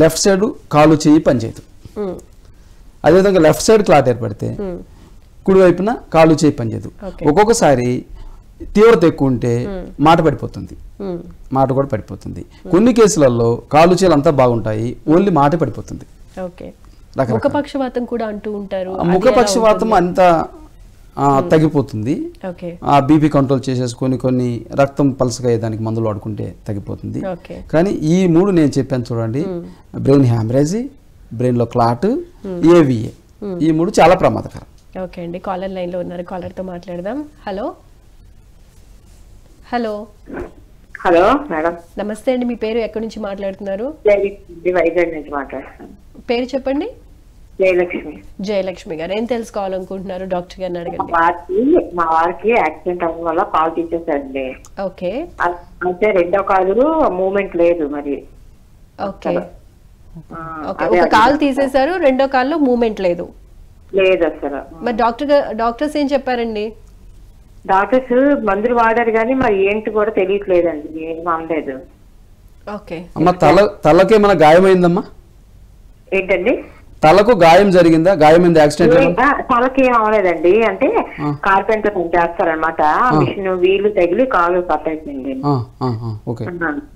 Speaker 2: లెఫ్ట్ సైడ్ కాలు చెయ్యి పనిచేయదు. అదేవిధంగా లెఫ్ట్ సైడ్ క్లాట్ ఏర్పడితే కుడి వైపున కాలు చేయి పనిచేయదు. ఒక్కొక్కసారి తీవ్రత ఎక్కువ ఉంటే మాట పడిపోతుంది, మాట కూడా పడిపోతుంది. కొన్ని కేసులలో కాలు చేలు అంతా బాగుంటాయి, ఓన్లీ మాట పడిపోతుంది.
Speaker 1: ముఖపక్షవాతం కూడా అంటూ ఉంటారు.
Speaker 2: ముఖపక్షవాతం అంతా తగ్గిపోతుంది. ఆ బీపీ కంట్రోల్ చేసేసుకొని కొన్ని రక్తం పల్సగా అయ్యేదానికి మందులు వాడుకుంటే తగ్గిపోతుంది. కానీ ఈ 3 నేను చెప్పాను చూడండి, బ్రెయిన్ హ్యామరేజ్, బ్రెయిన్ లో క్లాట్, ఏవిఏ, ఈ 3 చాలా ప్రమాదకరం.
Speaker 1: ఓకే అండి, కాలర్ లైన్ లో ఉన్నారు, కాలర్ తో మాట్లాడదాం. హలో హలో
Speaker 4: హలో మేడం,
Speaker 1: నమస్తే అండి. మీ పేరు, ఎక్కడి నుంచి మాట్లాడుతున్నారు?
Speaker 4: వైజాగ్ నుంచి మాట్లాడుతున్నాను.
Speaker 1: పేరు చెప్పండి.
Speaker 4: జయలక్ష్మి.
Speaker 1: జయలక్ష్మి గారు, ఏం తెలుసుకోవాలనుకుంటున్నారు? డాక్టర్ గారిని అడగండి.
Speaker 4: మా వారికి యాక్సిడెంట్ అవ్వడం వల్ల కాల్ తీసేసండి.
Speaker 1: ఓకే.
Speaker 4: అయితే రెండో కాలు మూమెంట్ లేదు. మరి
Speaker 1: ఓకే, ఒక కాల్ తీసేశారు, రెండో కాల్లో మూమెంట్ లేదు.
Speaker 4: లేదు అసలు.
Speaker 1: మరి డాక్టర్స్ ఏం చెప్పారండి?
Speaker 4: డాక్టర్స్ మందులు వాడారు కానీ మరి ఏంటి కూడా తెలియట్లేదండి, ఏం అనలేదు.
Speaker 1: ఓకే.
Speaker 2: అమ్మ తలకి ఏమైనా గాయమైందమ్మా?
Speaker 4: ఏంటండి?
Speaker 2: తలకు గాయం జరిగిందా? గాయమైంది యాక్సిడెంట్?
Speaker 4: తలకి ఏం అవ్వలేదండి, అంటే కార్పెంటర్ చేస్తారనమాట, మిషన్ వీలు తగిలి కాలు కట్ అయిపోయింది.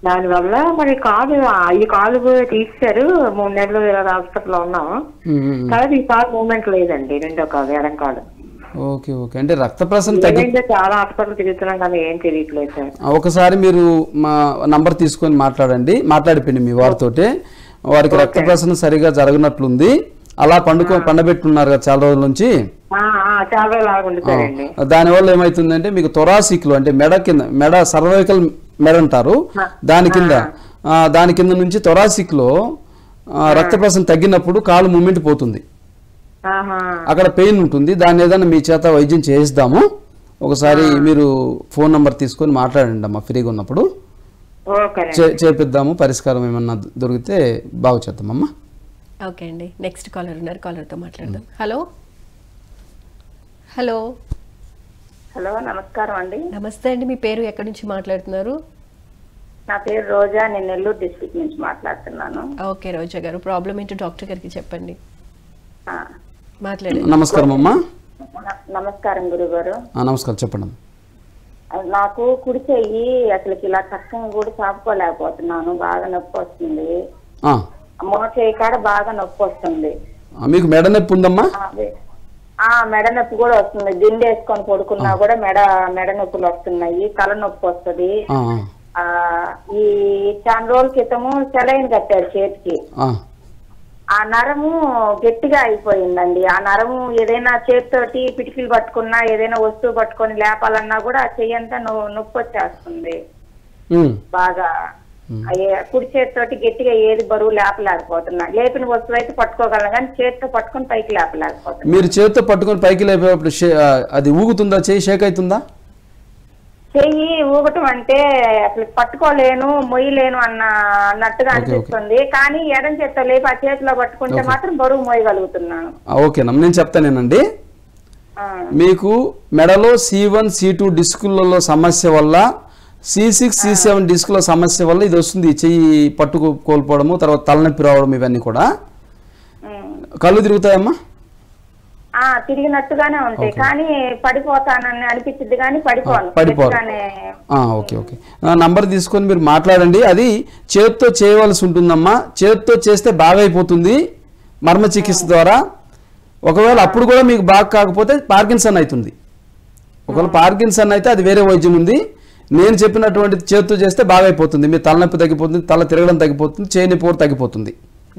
Speaker 4: దానివల్ల మరి ఈ కాలు తీసారు. 3 నెలలు హాస్పిటల్లో ఉన్నాము. తర్వాత ఈ కాలు మూమెంట్ లేదండి, రెండో కాలు, ఎడం కాలు.
Speaker 2: Okay okay. అంటే రక్త ప్రసరణ తగ్గింది.
Speaker 4: చాలా హాస్పిటల్ తిరుగుతున్నాం కానీ ఏం తెలియట్లేదు సార్.
Speaker 2: ఒకసారి మీరు మా నంబర్ తీసుకొని మాట్లాడిపోయింది మీ వారితోటి. వారికి రక్త ప్రసరణ సరిగా జరగనట్లుంది, అలా పండబెట్టున్నారు కదా చాలా రోజుల నుంచి. దానివల్ల ఏమైతుందంటే మీకు థొరాసిక్ లో అంటే మెడ సర్వైకల్ మెడ అంటారు, దాని కింద నుంచి థొరాసిక్ లో రక్త ప్రసరణ తగ్గినప్పుడు కాలు మూమెంట్ పోతుంది, అక్కడ పెయిన్ ఉంటుంది. దాన్ని ఏదైనా మీ చేత వైద్యం చేయిద్దాము. ఒకసారి మీరు ఫోన్ నంబర్ తీసుకొని మాట్లాడండి అమ్మా, ఫ్రీగా ఉన్నప్పుడు చేపిద్దాము. పరిష్కారం ఏమన్నా దొరికితే బాగు చేద్దామమ్మా.
Speaker 1: ఓకే అండి. నెక్స్ట్ కాలర్ ఉన్నారు, కాలర్తో మాట్లాడదాం. హలో హలో
Speaker 5: హలో, నమస్కారం అండి.
Speaker 1: నమస్తే అండి. మీ పేరు, ఎక్కడి నుంచి మాట్లాడుతున్నారు?
Speaker 4: నా పేరు రోజా, నేను నెల్లూరు డిస్ట్రిక్ట్ నుంచి మాట్లాడుతున్నాను.
Speaker 1: ఓకే రోజా గారు, ప్రాబ్లం ఏంటో డాక్టర్ గారికి చెప్పండి. మాట్లాడండి.
Speaker 2: నమస్కారం అమ్మా.
Speaker 4: నమస్కారం గురుగారు.
Speaker 2: నమస్కారం, చెప్పండి.
Speaker 4: నాకు కుడి చెయ్యి అసలు ఇలా చక్కగా కూడా చాపుకోలేకపోతున్నాను, బాగా నొప్పి వస్తుంది. మో చెయ్యి కాడ బాగా నొప్పి వస్తుంది.
Speaker 2: మీకు మెడ నొప్పి ఉందమ్మా?
Speaker 4: మెడ నొప్పి కూడా వస్తుంది. దిండు వేసుకొని పడుకున్నా కూడా మెడ నొప్పులు వస్తున్నాయి, తల నొప్పి వస్తుంది. ఈ చాలా రోజుల క్రితము సెలైన్ కట్టారు చేతికి. ఆ నరము గట్టిగా అయిపోయిందండి. ఆ నరము ఏదైనా చేతితోటి పిటికీలు పట్టుకున్నా, ఏదైనా వస్తువు పట్టుకొని లేపాలన్నా కూడా ఆ చెయ్యి అంతా నొప్పి వచ్చేస్తుంది బాగా. కుడి చేతితోటి గట్టిగా ఏది బరువు లేపలేకపోతున్నా. లేపిన వస్తువు అయితే పట్టుకోగలను కానీ చేతితో పట్టుకొని పైకి లేపలేకపోతున్నా.
Speaker 2: మీరు చేతితో పట్టుకొని పైకి లేపేటప్పుడు అది ఊగుతుందా, చెయ్యి షేక్ అవుతుందా?
Speaker 4: చెయ్యి ఊగటం అంటే అసలు పట్టుకోలేను, మొయ్యలేను అన్నట్టుగా అనిపిస్తుంది. కానీ ఎడం చేత్తో లేపి ఆ చేతిలో పట్టుకుంటే మాత్రం బరువు మోయగలుగుతున్నాను.
Speaker 2: ఓకేనమ్మా, నేను చెప్తానేనండి. మీకు మెడలో C1 C2 డిస్కులలో సమస్య వల్ల, C6 C7 డిస్కుల సమస్య వల్ల ఇది వస్తుంది. చెయ్యి పట్టుకు కోల్పోవడము, తర్వాత తలనొప్పి రావడం, ఇవన్నీ కూడా. కళ్ళు తిరుగుతాయమ్మా?
Speaker 4: తిరిగినట్టుగానే ఉంటాయి కానీ పడిపోతానని అనిపించింది కానీ పడిపోను.
Speaker 2: ఓకే ఓకే, నంబర్ తీసుకొని మీరు మాట్లాడండి. అది చేత్తో చేయవలసి ఉంటుందమ్మా. చేత్తో చేస్తే బాగా అయిపోతుంది మర్మ చికిత్స ద్వారా. ఒకవేళ అప్పుడు కూడా మీకు బాగా కాకపోతే పార్కిన్సన్ అవుతుంది. ఒకవేళ పార్కిన్సన్ అయితే అది వేరే వైద్యం ఉంది. నేను చెప్పినటువంటి చేత్తో చేస్తే బాగా అయిపోతుంది. మీ తలనొప్పి తగ్గిపోతుంది, తల తిరగడం తగ్గిపోతుంది, చేయి నొప్పి కూడా తగ్గిపోతుంది.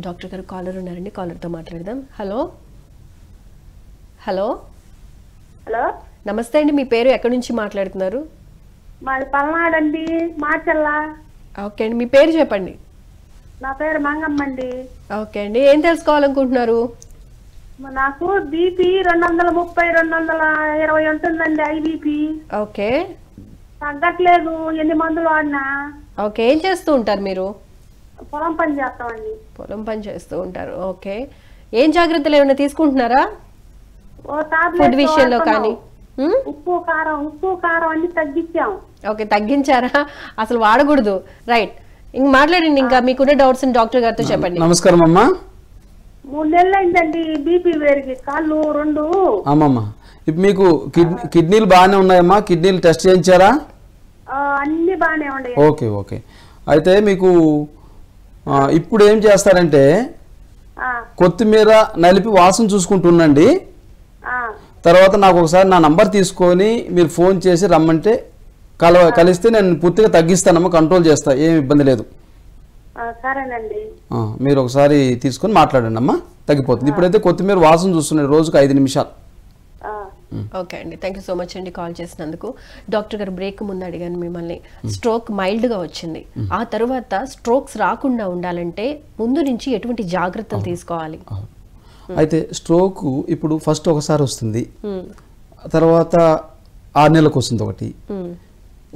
Speaker 1: డాక్టర్ గారు కాలర్ ఉన్నారండి, కాలర్తో మాట్లాడదాం. హలో హలో
Speaker 5: హలో,
Speaker 1: నమస్తే అండి. మీ పేరు, ఎక్కడి నుంచి మాట్లాడుతున్నారు?
Speaker 5: మాది పల్నాడు అండి, మార్చల్లా.
Speaker 1: ఓకే అండి, మీ పేరు చెప్పండి.
Speaker 5: నా పేరు మంగమ్మ అండి.
Speaker 1: ఓకే అండి, ఏం తెలుసుకోవాలనుకుంటున్నారు?
Speaker 5: నాకు బీపీ 230 220 ఉంటుందండి, ఐబీపీ.
Speaker 1: ఓకే,
Speaker 5: తగ్గట్లేదు, ఎన్ని మందులు వాడినా.
Speaker 1: ఓకే, ఏం చేస్తూ ఉంటారు మీరు?
Speaker 5: పొలం పని చేస్తామండి.
Speaker 1: పొలం పని చేస్తూ ఉంటారు. ఓకే, ఏం జాగ్రత్తలు ఏమైనా తీసుకుంటున్నారా ఫుడ్ విషయంలో కానీ?
Speaker 5: ఉప్పు కారం అన్ని తగ్గించాం.
Speaker 1: ఓకే, తగ్గించారా? అసలు వాడకూడదు. రైట్, ఇంక మాట్లాడండి. ఇంకా మీకున్న డౌట్స్ డాక్టర్ గారితో చెప్పండి.
Speaker 2: నమస్కారం అమ్మా.
Speaker 5: 3 నెలలు అయిందండి బీపీ వేరికి, కాళ్ళు 2.
Speaker 2: అమ్మమ్మ, ఇప్పుడు మీకు కిడ్నీలు బాగానే ఉన్నాయమ్మా? కిడ్నీలు టెస్ట్ చేయించారా?
Speaker 5: అన్ని బాగానే ఉన్నాయి.
Speaker 2: ఓకే ఓకే, అయితే మీకు ఇప్పుడు ఏం చేస్తారంటే కొత్తిమీర నలిపి వాసన చూసుకుంటుండండి. తర్వాత నాకు ఒకసారి నా నంబర్ తీసుకొని మీరు ఫోన్ చేసి రమ్మంటే కలిస్తే నేను పూర్తిగా తగ్గిస్తానమ్మా, కంట్రోల్ చేస్తా, ఏం ఇబ్బంది లేదు.
Speaker 5: సరేనండి,
Speaker 2: మీరు ఒకసారి తీసుకొని మాట్లాడండి అమ్మా, తగ్గిపోతుంది. ఇప్పుడైతే కొత్తిమీర వాసన చూస్తున్నాడు, రోజుకు 5 నిమిషాలు.
Speaker 1: ఓకే అండి, థ్యాంక్ యూ సో మచ్ అండి కాల్ చేసినందుకు. డాక్టర్ గారు, బ్రేక్ ముందు అడిగాను మిమ్మల్ని, స్ట్రోక్ మైల్డ్గా వచ్చింది, ఆ తర్వాత స్ట్రోక్స్ రాకుండా ఉండాలంటే ముందు నుంచి ఎటువంటి జాగ్రత్తలు తీసుకోవాలి?
Speaker 2: అయితే స్ట్రోక్ ఇప్పుడు ఫస్ట్ ఒకసారి వస్తుంది, తర్వాత 6 నెలలకు వస్తుంది, ఒకటి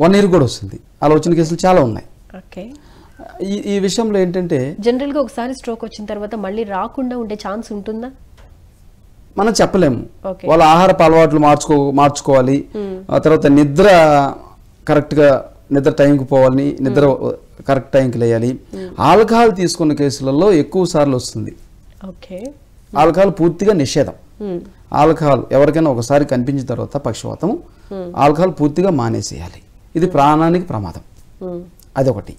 Speaker 2: 1 ఇయర్ కూడా వస్తుంది. అలా వచ్చిన కేసులు చాలా ఉన్నాయి.
Speaker 1: ఓకే,
Speaker 2: ఈ విషయంలో ఏంటంటే
Speaker 1: జనరల్గా ఒకసారి స్ట్రోక్ వచ్చిన తర్వాత మళ్ళీ రాకుండా ఉండే ఛాన్స్ ఉంటుందా?
Speaker 2: మనం చెప్పలేము. వాళ్ళ ఆహారపు అలవాట్లు మార్చుకోవాలి. ఆ తర్వాత నిద్ర కరెక్ట్గా, నిద్ర టైంకి పోవాలి, నిద్ర కరెక్ట్ టైంకి లేయాలి. ఆల్కహాల్ తీసుకున్న కేసులలో ఎక్కువ సార్లు వస్తుంది.
Speaker 1: ఓకే,
Speaker 2: ఆల్కహాల్ పూర్తిగా నిషేధం. ఆల్కహాల్ ఎవరికైనా ఒకసారి కనిపించిన తర్వాత పక్షవాతం, ఆల్కహాల్ పూర్తిగా మానేసేయాలి. ఇది ప్రాణానికి ప్రమాదం. అదొకటి.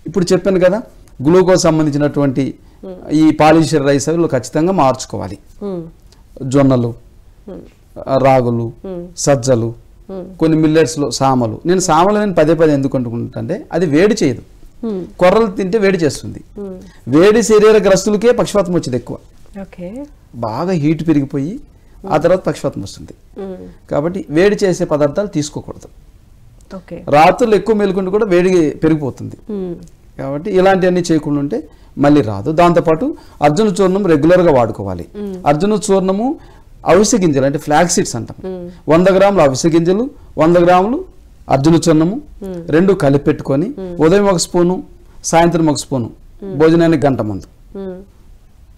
Speaker 2: ఇప్పుడు చెప్పాను కదా, గ్లూకోజ్ సంబంధించినటువంటి ఈ పాలిష్డ్ రైస్ అవి ఖచ్చితంగా మార్చుకోవాలి. జొన్నలు, రాగులు, సజ్జలు, కొన్ని మిల్లెట్స్లో సామలు. నేను సామలు పదే ఎందుకు అనుకుంటుంటే అది వేడి చేయదు, కొర్రలు తింటే వేడి చేస్తుంది. వేడి శరీర గ్రస్తులకే పక్షవాతం వచ్చేది ఎక్కువ. బాగా హీట్ పెరిగిపోయి ఆ తర్వాత పక్షవాతం వస్తుంది. కాబట్టి వేడి చేసే పదార్థాలు తీసుకోకూడదు. రాత్రులు ఎక్కువ మేలుకుంటూ కూడా వేడి పెరిగిపోతుంది. కాబట్టి ఇలాంటివన్నీ చేయకుండా ఉంటే మళ్ళీ రాదు. దాంతోపాటు అర్జున చూర్ణం రెగ్యులర్గా వాడుకోవాలి. అర్జున చూర్ణము అవిసె గింజలు అంటే ఫ్లాక్ సీడ్స్ అంటాం. 100 గ్రాములు అవిసె గింజలు, 100 గ్రాములు అర్జున చూర్ణము 2 కలిపి పెట్టుకొని ఉదయం 1 స్పూను, సాయంత్రం 1 స్పూను, భోజనానికి గంట ముందు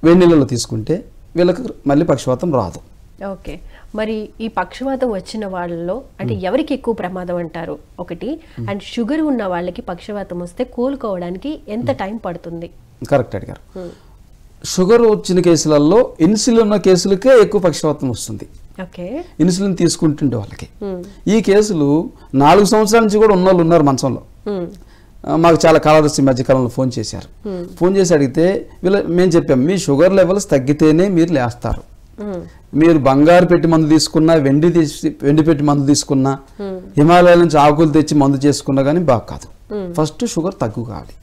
Speaker 2: వేడి నీళ్ళలో తీసుకుంటే వీళ్ళకి మళ్ళీ పక్షవాతం రాదు.
Speaker 1: ఓకే, మరి ఈ పక్షవాతం వచ్చిన వాళ్ళలో అంటే ఎవరికి ఎక్కువ ప్రమాదం అంటారు ఒకటి, అండ్ షుగర్ ఉన్న వాళ్ళకి పక్షవాతం వస్తే కోలుకోవడానికి ఎంత టైం పడుతుంది?
Speaker 2: కరెక్ట్ అడిగారు. షుగర్ వచ్చిన కేసులలో ఇన్సులిన్ ఉన్న కేసులకే ఎక్కువ పక్షవాతం వస్తుంది,
Speaker 1: ఓకే,
Speaker 2: ఇన్సులిన్ తీసుకుంటుండే వాళ్ళకి. ఈ కేసులు 4 సంవత్సరాల నుంచి కూడా ఉన్న వాళ్ళు ఉన్నారు మంచంలో. మాకు చాలా కాలదర్శి మధ్యకాలంలో ఫోన్ చేశారు. ఫోన్ చేసి అడిగితే మేము చెప్పాం, మీ షుగర్ లెవెల్స్ తగ్గితేనే మీరు లేస్తారు. మీరు బంగారు పెట్టి మందు తీసుకున్నా, వెండి పెట్టి మందు తీసుకున్నా, హిమాలయాల నుంచి ఆకులు తెచ్చి మందు చేసుకున్నా కానీ బాగా కాదు. ఫస్ట్ షుగర్ తగ్గు కావాలి.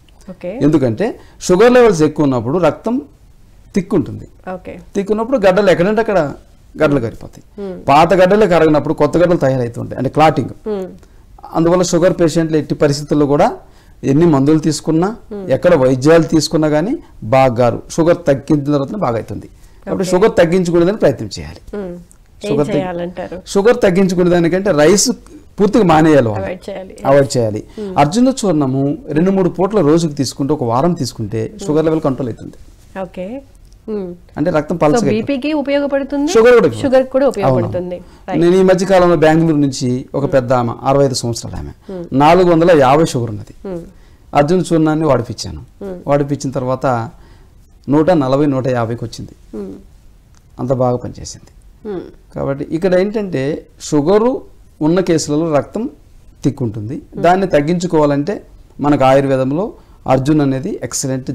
Speaker 2: ఎందుకంటే షుగర్ లెవెల్స్ ఎక్కువ ఉన్నప్పుడు రక్తం తిక్కుంటుంది. తిక్కున్నప్పుడు గడ్డలు ఎక్కడంటే అక్కడ గడ్డలు కరిగిపోతాయి. పాత గడ్డలే కరగినప్పుడు కొత్త గడ్డలు తయారవుతుంటాయి, అంటే క్లాటింగ్. అందువల్ల షుగర్ పేషెంట్లు ఎట్టి పరిస్థితుల్లో కూడా ఎన్ని మందులు తీసుకున్నా, ఎక్కడ వైద్యాలు తీసుకున్నా కానీ బాగారు షుగర్ తగ్గించిన తర్వాత బాగా అవుతుంది. కాబట్టి షుగర్ తగ్గించుకునేదానికి ప్రయత్నం చేయాలి. షుగర్ తగ్గించుకునే దానికంటే రైస్ పూర్తిగా మానేయాలి, అవాయిడ్ చేయాలి. అర్జున చూర్ణము 2-3 పూట్ల రోజుకు తీసుకుంటే, ఒక వారం తీసుకుంటే షుగర్ లెవెల్ కంట్రోల్ అవుతుంది. అంటే రక్తం పల్చగా
Speaker 1: ఉపయోగపడుతుంది,
Speaker 2: షుగర్ కూడా ఉపయోగపడుతుంది. నేను ఈ మధ్య కాలంలో బెంగళూరు నుంచి ఒక పెద్ద ఆమె, 65 సంవత్సరాల ఆమె, 450 షుగర్ ఉన్నది. అర్జున చూర్ణాన్ని వాడిపించాను. వాడిపించిన తర్వాత 140-150కి వచ్చింది. అంత బాగా పనిచేసింది. కాబట్టి ఇక్కడ ఏంటంటే షుగరు ఉన్న కేసులలో రక్తం తిక్కుంటుంది. దాన్ని తగ్గించుకోవాలంటే మనకు ఆయుర్వేదంలో అర్జున్ అనేది ఎక్సలెంట్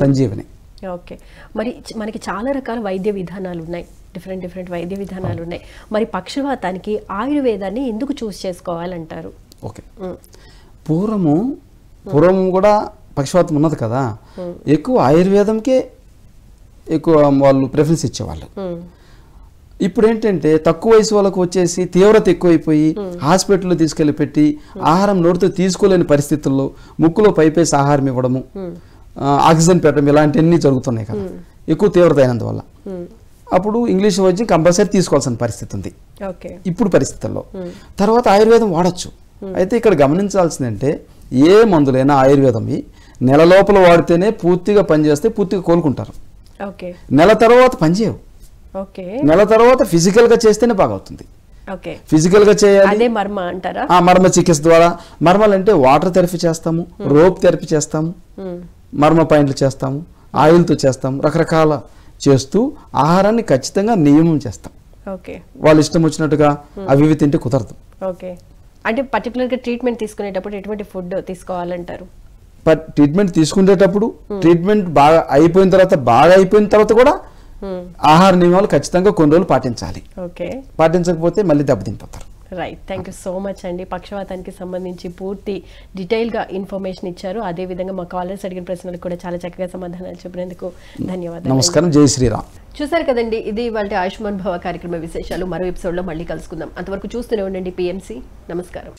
Speaker 2: సంజీవని.
Speaker 1: ఓకే, మరి మనకి చాలా రకాల వైద్య విధానాలు ఉన్నాయి, డిఫరెంట్ వైద్య విధానాలు ఉన్నాయి. మరి పక్షవాతానికి ఆయుర్వేదాన్ని ఎందుకు చూస్ చేసుకోవాలంటారు?
Speaker 2: ఓకే, పూర్వం కూడా పక్షవాతం ఉన్నది కదా, ఎక్కువ ఆయుర్వేదంకే ఎక్కువ వాళ్ళు ప్రిఫరెన్స్ ఇచ్చేవాళ్ళు. ఇప్పుడు ఏంటంటే తక్కువ వయసు వాళ్ళకు వచ్చేసి తీవ్రత ఎక్కువైపోయి హాస్పిటల్లో తీసుకెళ్లి పెట్టి ఆహారం నోటితో తీసుకోలేని పరిస్థితుల్లో ముక్కులో పైపేసి ఆహారం ఇవ్వడము, ఆక్సిజన్ పెట్టడం, ఇలాంటివన్నీ జరుగుతున్నాయి కదా ఎక్కువ తీవ్రత అయినందువల్ల. అప్పుడు ఇంగ్లీష్ వైద్యం కంపల్సరీ తీసుకోవాల్సిన పరిస్థితి ఉంది ఇప్పుడు పరిస్థితుల్లో. తర్వాత ఆయుర్వేదం వాడచ్చు. అయితే ఇక్కడ గమనించాల్సిందంటే ఏ మందులైనా ఆయుర్వేదంవి నెల లోపల వాడితేనే పూర్తిగా పనిచేస్తే పూర్తిగా కోలుకుంటారు. నెల తర్వాత పనిచేయవు. నెల తర్వాత ఫిజికల్ గా చేస్తేనే బాగా అవుతుంది. ఫిజికల్ గా చేయాలి, మర్మ చికిత్స ద్వారా. మర్మలు అంటే వాటర్ థెరపీ చేస్తాము, రోప్ థెరపీ చేస్తాము, మర్మ పాయింట్లు చేస్తాము, ఆయిల్తో చేస్తాము, రకరకాల చేస్తూ ఆహారాన్ని ఖచ్చితంగా నియమం చేస్తాం. వాళ్ళు ఇష్టం వచ్చినట్టుగా అవి తింటే కుదరదు.
Speaker 1: అంటే పర్టికులర్ గా ట్రీట్మెంట్ తీసుకునేటప్పుడు ఎటువంటి ఫుడ్ తీసుకోవాలంటారు?
Speaker 2: ట్రీట్మెంట్ తీసుకునేటప్పుడు ట్రీట్మెంట్ బాగా అయిపోయిన తర్వాత కూడా ఆహార నియమాలు ఖచ్చితంగా కొన్ని రోజులు పాటించాలి. పాటించకపోతే మళ్ళీ దెబ్బతింటారు.
Speaker 1: Right, thank you so much అండి. పక్షవాతానికి సంబంధించి పూర్తి డీటెయిల్గా ఇన్ఫర్మేషన్ ఇచ్చారు. అదేవిధంగా మా కాలర్స్ అడిగిన ప్రశ్నలకు కూడా చాలా చక్కగా సమాధానాలు చెప్పినందుకు ధన్యవాదాలు.
Speaker 2: నమస్కారం, జై శ్రీరామ్.
Speaker 1: చూసారు కదండి, ఇది ఇవాళ ఆయుష్మాన్ భవ కార్యక్రమ విశేషాలు. మరో ఎపిసోడ్లో మళ్ళీ కలుసుకుందాం. అంతవరకు చూస్తూనే ఉండండి PMC. నమస్కారం.